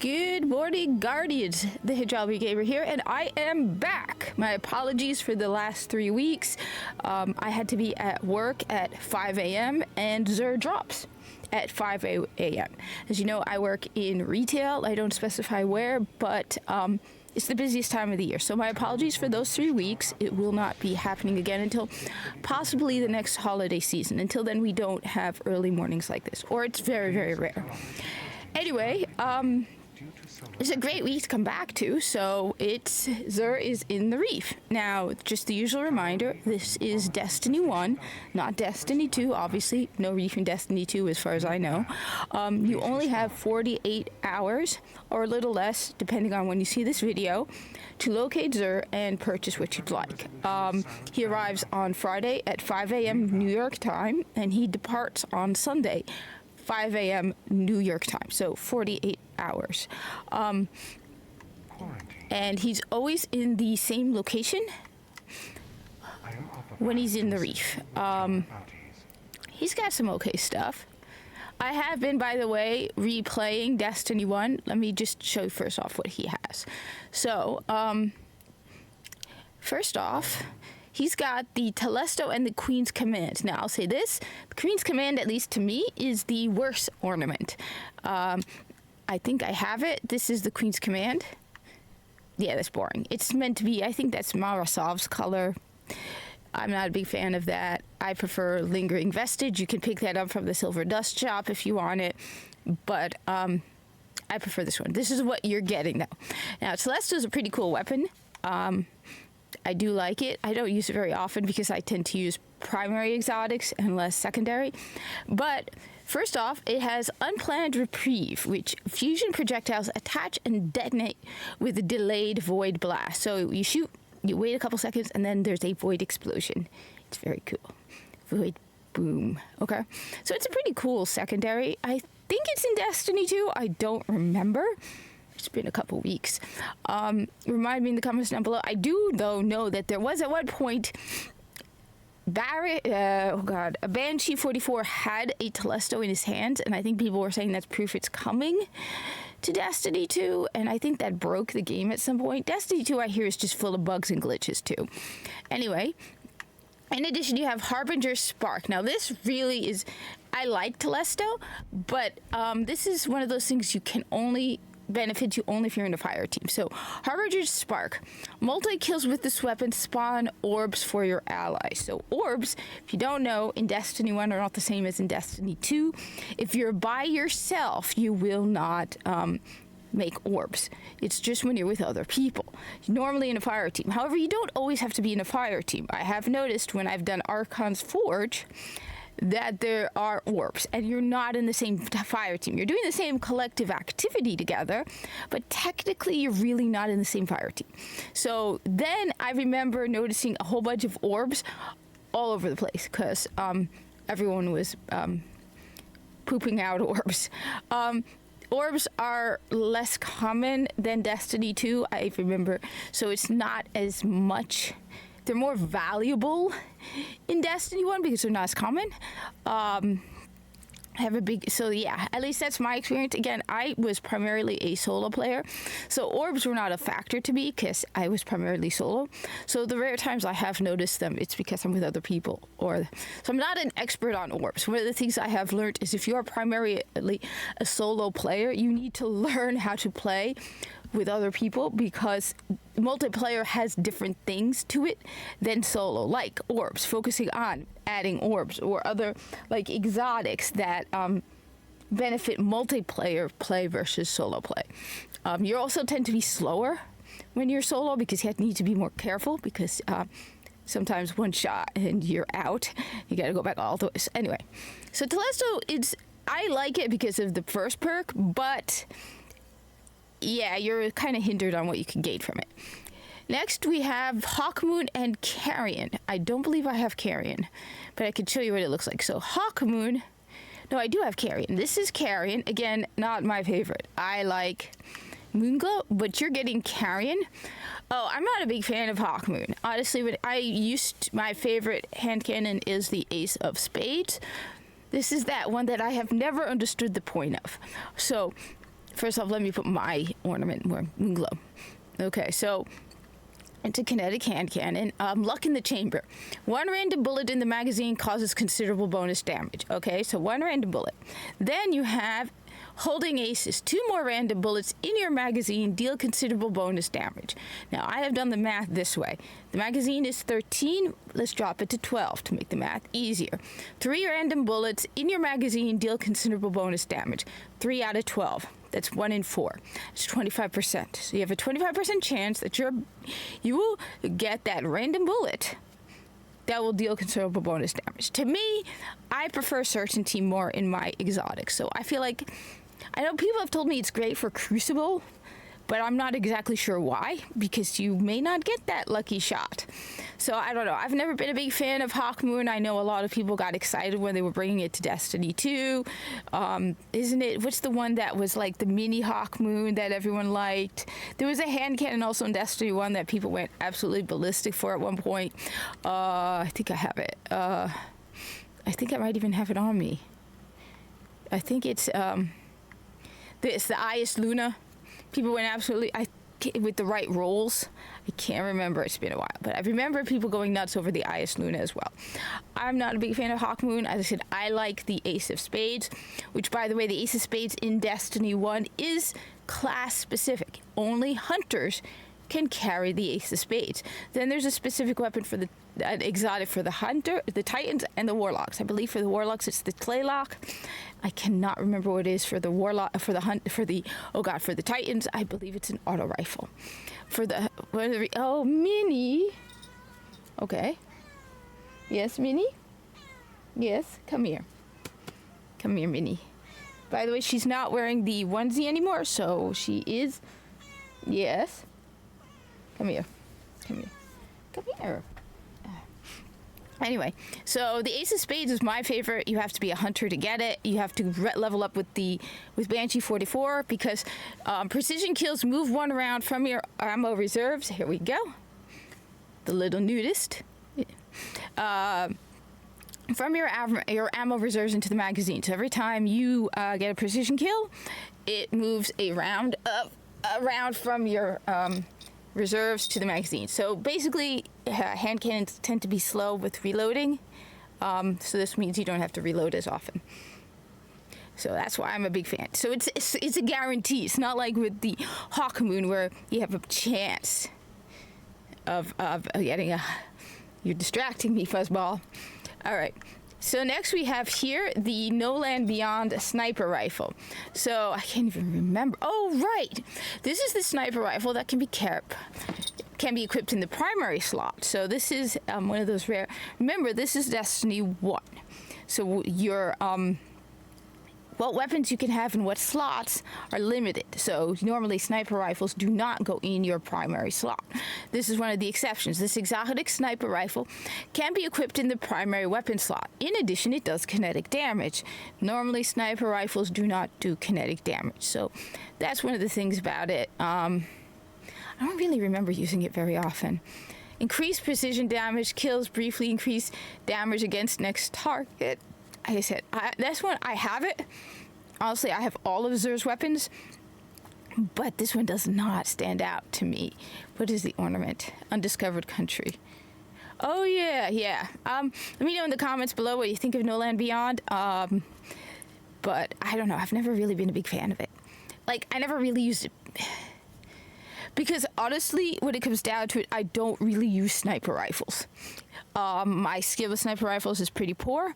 Good morning, Guardians. The Hijabi Gamer here, and I am back. My apologies for the last 3 weeks. I had to be at work at 5 a.m. and Zer drops at 5 a.m. As you know, I work in retail. I don't specify where, but it's the busiest time of the year. So my apologies for those 3 weeks. It will not be happening again until possibly the next holiday season. Until then, we don't have early mornings like this, or it's very, very rare. Anyway, it's a great week to come back to, so Zer is in the Reef. Now, just the usual reminder, this is Destiny 1, not Destiny 2, obviously. No Reef in Destiny 2 as far as I know. You only have 48 hours, or a little less, depending on when you see this video, to locate Zer and purchase what you'd like. He arrives on Friday at 5 a.m. New York time, and he departs on Sunday 5 a.m. New York time, so 48 hours. And he's always in the same location when he's in the Reef. He's got some okay stuff. I have been, by the way, replaying Destiny 1. Let me just show you first off what he has. So, first off, he's got the Telesto and the Queen's Command. Now, I'll say this. The Queen's Command, at least to me, is the worst ornament. I think I have it. This is the Queen's Command. Yeah, that's boring. It's meant to be, I think that's Marasov's color. I'm not a big fan of that. I prefer Lingering Vestige. You can pick that up from the Silver Dust shop if you want it. But I prefer this one. This is what you're getting, though. Now, Telesto is a pretty cool weapon. I do like it. I don't use it very often because I tend to use primary exotics and less secondary. But first off, it has Unplanned Reprieve, which fusion projectiles attach and detonate with a delayed void blast. So you shoot, you wait a couple seconds, and then there's a void explosion. It's very cool. Void boom. Okay. So it's a pretty cool secondary. I think it's in Destiny 2. I don't remember. It's been a couple weeks. Remind me in the comments down below. I do, though, know that there was at one point a Banshee 44 had a Telesto in his hands, and I think people were saying that's proof it's coming to Destiny 2, and I think that broke the game at some point. Destiny 2, I hear, is just full of bugs and glitches, too. Anyway, in addition, you have Harbinger's Spark. Now, this really is... I like Telesto, but this is one of those things you can only... benefit you only if you're in a fire team. So, Harbinger's Spark. Multi-kills with this weapon spawn orbs for your allies. So, orbs, if you don't know, in Destiny 1 are not the same as in Destiny 2. If you're by yourself, you will not make orbs. It's just when you're with other people. Normally in a fire team. However, you don't always have to be in a fire team. I have noticed when I've done Archon's Forge that there are orbs, and you're not in the same fire team. You're doing the same collective activity together, but technically you're really not in the same fire team. So then I remember noticing a whole bunch of orbs all over the place, because everyone was pooping out orbs. Orbs are less common than Destiny 2, I remember, so it's not as much... They're more valuable in Destiny 1 because they're not as common. So yeah, at least that's my experience. Again, I was primarily a solo player, so orbs were not a factor to me because I was primarily solo. So the rare times I have noticed them, it's because I'm with other people. So I'm not an expert on orbs. One of the things I have learned is if you are primarily a solo player, you need to learn how to play with other people, because multiplayer has different things to it than solo, like orbs, focusing on adding orbs or other like exotics that benefit multiplayer play versus solo play. You also tend to be slower when you're solo because you need to be more careful, because sometimes one shot and you're out. You got to go back all the way. Anyway, so Telesto, I like it because of the first perk, but yeah, you're kind of hindered on what you can gain from it. Next, we have Hawkmoon and Carrion. I don't believe I have Carrion, but I can show you what it looks like. So Hawkmoon, no, I do have Carrion. This is Carrion. Again, not my favorite. I like Moonglow, but you're getting Carrion. Oh, I'm not a big fan of Hawkmoon. Honestly, my favorite hand cannon is the Ace of Spades. This is that one that I have never understood the point of. So First off, let me put my ornament more glow. Okay, so it's a kinetic hand cannon. Luck in the chamber. One random bullet in the magazine causes considerable bonus damage. Okay, so one random bullet. Then you have holding aces. 2 more random bullets in your magazine deal considerable bonus damage. Now, I have done the math this way. The magazine is 13. Let's drop it to 12 to make the math easier. 3 random bullets in your magazine deal considerable bonus damage. 3 out of 12. That's 1 in 4. It's 25%. So you have a 25% chance that you will get that random bullet that will deal considerable bonus damage. To me, I prefer certainty more in my exotics. So I feel like, I know people have told me it's great for Crucible, but I'm not exactly sure why, because you may not get that lucky shot. So I don't know. I've never been a big fan of Hawkmoon. I know a lot of people got excited when they were bringing it to Destiny 2. Isn't it? What's the one that was like the mini Hawkmoon that everyone liked? There was a hand cannon also in Destiny 1 that people went absolutely ballistic for at one point. I think I have it. I think I might even have it on me. I think it's the Ias Luna. People went absolutely, with the right rolls. I can't remember, it's been a while, but I remember people going nuts over the Ias Luna as well. I'm not a big fan of Hawkmoon. As I said, I like the Ace of Spades, which, by the way, the Ace of Spades in Destiny 1 is class specific. Only hunters can carry the Ace of Spades. Then there's a specific weapon for the exotic for the hunter, the Titans, and the Warlocks. I believe for the Warlocks it's the Tlaylock. I cannot remember what it is for the Warlock, for the Titans. I believe it's an auto rifle. For the Mini. Okay. Yes, Mini. Yes, come here. Come here, Mini. By the way, she's not wearing the onesie anymore, so she is. Yes. Come here. Come here. Come here. Anyway, so the Ace of Spades is my favorite. You have to be a hunter to get it. You have to level up with Banshee 44 because precision kills move 1 round from your ammo reserves. Here we go. The little nudist. From your ammo reserves into the magazine. So every time you get a precision kill, it moves a round from your reserves to the magazine. So basically, hand cannons tend to be slow with reloading. So this means you don't have to reload as often. So that's why I'm a big fan. So it's a guarantee. It's not like with the Hawkmoon where you have a chance of getting a. You're distracting me, Fuzzball. All right. So next we have here the No Land Beyond sniper rifle. So I can't even remember. Oh, right. This is the sniper rifle that can be equipped in the primary slot. So this is one of those rare. Remember, this is Destiny 1. So your what weapons you can have in what slots are limited. So normally sniper rifles do not go in your primary slot. This is one of the exceptions. This exotic sniper rifle can be equipped in the primary weapon slot. In addition, it does kinetic damage. Normally sniper rifles do not do kinetic damage. So that's one of the things about it. I don't really remember using it very often. Increased precision damage, kills briefly, increase damage against next target. Like I said, that's one, I have it. Honestly, I have all of Zer's weapons, but this one does not stand out to me. What is the ornament? Undiscovered country. Oh, yeah. Let me know in the comments below what you think of No Land Beyond. But I don't know. I've never really been a big fan of it. Like, I never really used it. Because honestly, when it comes down to it, I don't really use sniper rifles. My skill with sniper rifles is pretty poor,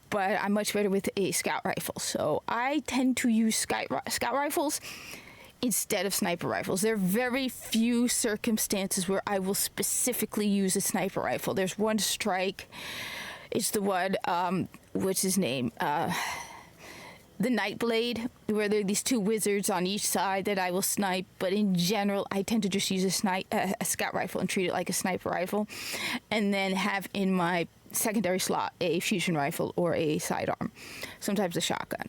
but I'm much better with a scout rifle. So I tend to use scout rifles instead of sniper rifles. There are very few circumstances where I will specifically use a sniper rifle. There's one strike. It's the one, what's his name? The Nightblade, where there are these 2 wizards on each side that I will snipe, but in general, I tend to just use a scout rifle and treat it like a sniper rifle, and then have in my secondary slot a fusion rifle or a sidearm, sometimes a shotgun.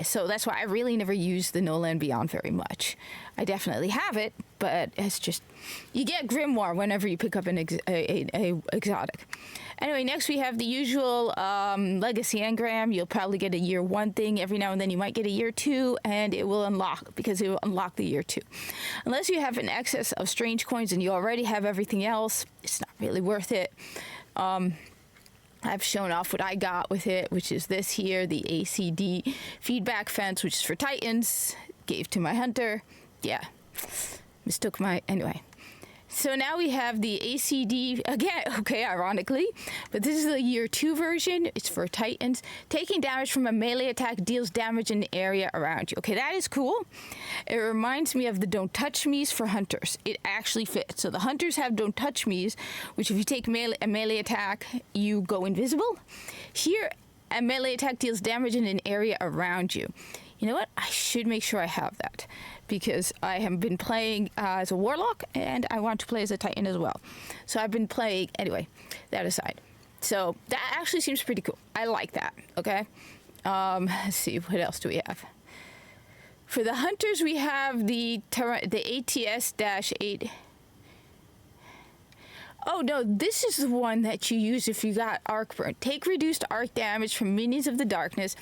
So that's why I really never use the No Land Beyond very much. I definitely have it, but it's just, you get Grimoire whenever you pick up an exotic. Anyway, next we have the usual Legacy Engram. You'll probably get a year 1 thing. Every now and then you might get a year 2, and it will unlock, because it will unlock the year 2. Unless you have an excess of strange coins and you already have everything else, it's not really worth it. I've shown off what I got with it, which is this here, the ACD feedback fence, which is for Titans. Gave to my hunter. Yeah, mistook my... Anyway. So now we have the ACD, again, okay, ironically, but this is the year 2 version. It's for Titans. Taking damage from a melee attack deals damage in the area around you. Okay, that is cool. It reminds me of the Don't Touch Me's for hunters. It actually fits. So the hunters have Don't Touch Me's, which if you take a melee attack, you go invisible. Here, a melee attack deals damage in an area around you. You know what? I should make sure I have that, because I have been playing as a Warlock, and I want to play as a Titan as well. So I've been playing... Anyway, that aside. So that actually seems pretty cool. I like that, okay? Let's see, what else do we have? For the hunters, we have the ATS-8... Oh, no, this is the one that you use if you got Arc Burn. Take reduced arc damage from minions of the darkness.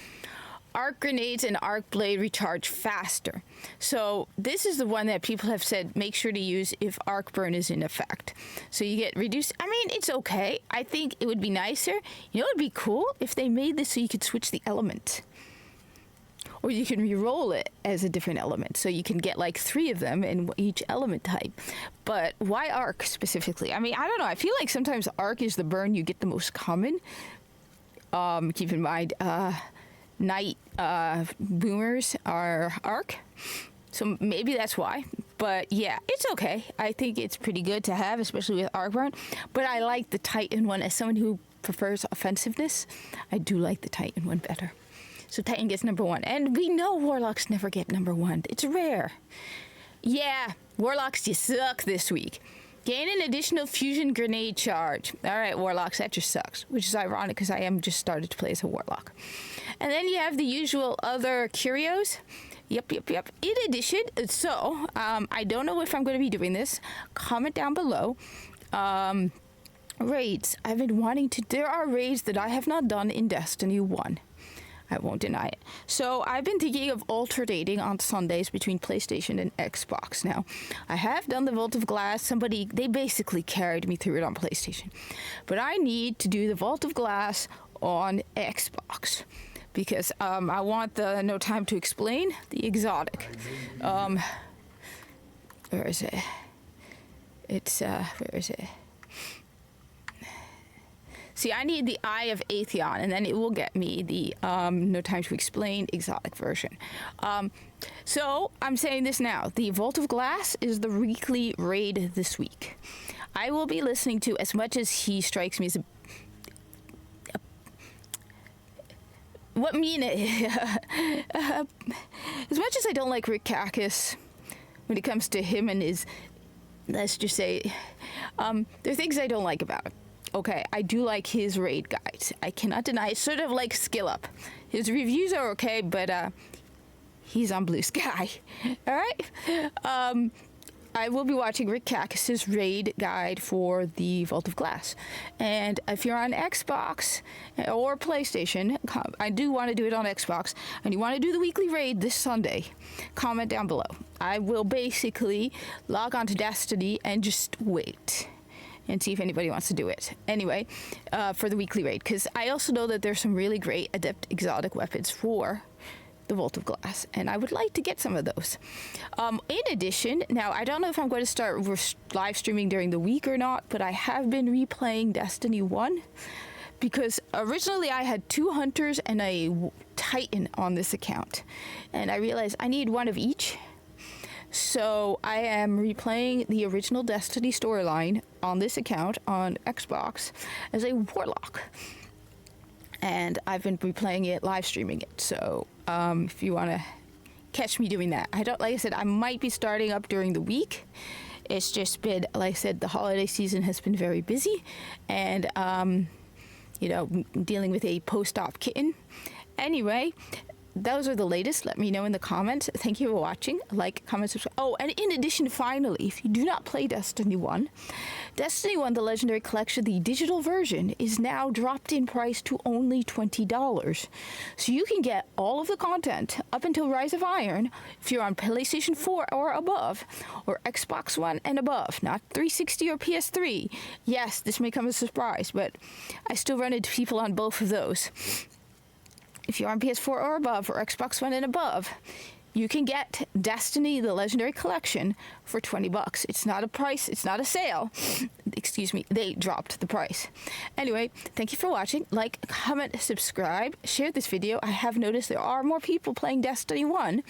Arc grenades and arc blade recharge faster. So this is the one that people have said make sure to use if arc burn is in effect. So you get reduced. I mean, it's okay. I think it would be nicer. You know, it would be cool if they made this so you could switch the element. Or you can re-roll it as a different element. So you can get like 3 of them in each element type. But why arc specifically? I mean, I don't know. I feel like sometimes arc is the burn you get the most common. Keep in mind, night boomers are arc, so maybe that's why. But yeah, it's okay. I think it's pretty good to have, especially with arc burn. But I like the Titan one. As someone who prefers offensiveness, I do like the Titan one better. So Titan gets number 1, and we know Warlocks never get number 1. It's rare. Yeah, Warlocks, you suck this week. Gain an additional fusion grenade charge. All right, Warlocks, that just sucks, which is ironic because I am just started to play as a Warlock. And then you have the usual other curios. Yep. In addition, so I don't know if I'm going to be doing this. Comment down below. Raids. I've been wanting to... There are raids that I have not done in Destiny 1. I won't deny it. So I've been thinking of alternating on Sundays between PlayStation and Xbox. Now, I have done the Vault of Glass. They basically carried me through it on PlayStation. But I need to do the Vault of Glass on Xbox, because I want the No Time to Explain, the exotic. Where is it? Where is it? See, I need the Eye of Atheon, and then it will get me the No Time to Explain exotic version. So I'm saying this now. The Vault of Glass is the weekly raid this week. I will be listening to, as much as he strikes me as as much as I don't like Rick Kakis when it comes to him and his, let's just say, there are things I don't like about him. Okay, I do like his raid guides. I cannot deny it. Sort of like Skill Up. His reviews are okay, but he's on Blue Sky. All right? I will be watching Rick Kakis' raid guide for the Vault of Glass. And if you're on Xbox or PlayStation, I do want to do it on Xbox, and you want to do the weekly raid this Sunday, comment down below. I will basically log on to Destiny and just wait and see if anybody wants to do it. Anyway, for the weekly raid, because I also know that there's some really great adept exotic weapons for the Vault of Glass, and I would like to get some of those. In addition, now I don't know if I'm going to start live streaming during the week or not, but I have been replaying Destiny 1, because originally I had 2 hunters and a Titan on this account, and I realized I need one of each. So I am replaying the original Destiny storyline on this account on Xbox as a Warlock. And I've been replaying it, live streaming it. So if you want to catch me doing that. Like I said, I might be starting up during the week. It's just been, like I said, the holiday season has been very busy. And dealing with a post-op kitten. Anyway, those are the latest. Let me know in the comments. Thank you for watching. Like, comment, subscribe. Oh, and in addition, finally, if you do not play Destiny 1, Destiny 1, the Legendary Collection, the digital version, is now dropped in price to only $20. So you can get all of the content up until Rise of Iron if you're on PlayStation 4 or above, or Xbox One and above, not 360 or PS3. Yes, this may come as a surprise, but I still run into people on both of those. If you're on PS4 or above, or Xbox One and above, you can get Destiny, the Legendary Collection, for $20. It's not a price, it's not a sale. Excuse me, they dropped the price. Anyway, thank you for watching. Like, comment, subscribe, share this video. I have noticed there are more people playing Destiny 1,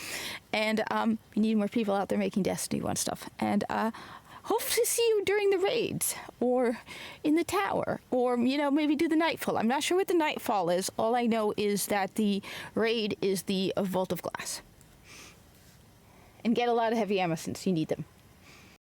and we need more people out there making Destiny 1 stuff. And hope to see you during the raids, or in the tower, or, maybe do the Nightfall. I'm not sure what the Nightfall is. All I know is that the raid is the Vault of Glass. And get a lot of heavy ammo since you need them.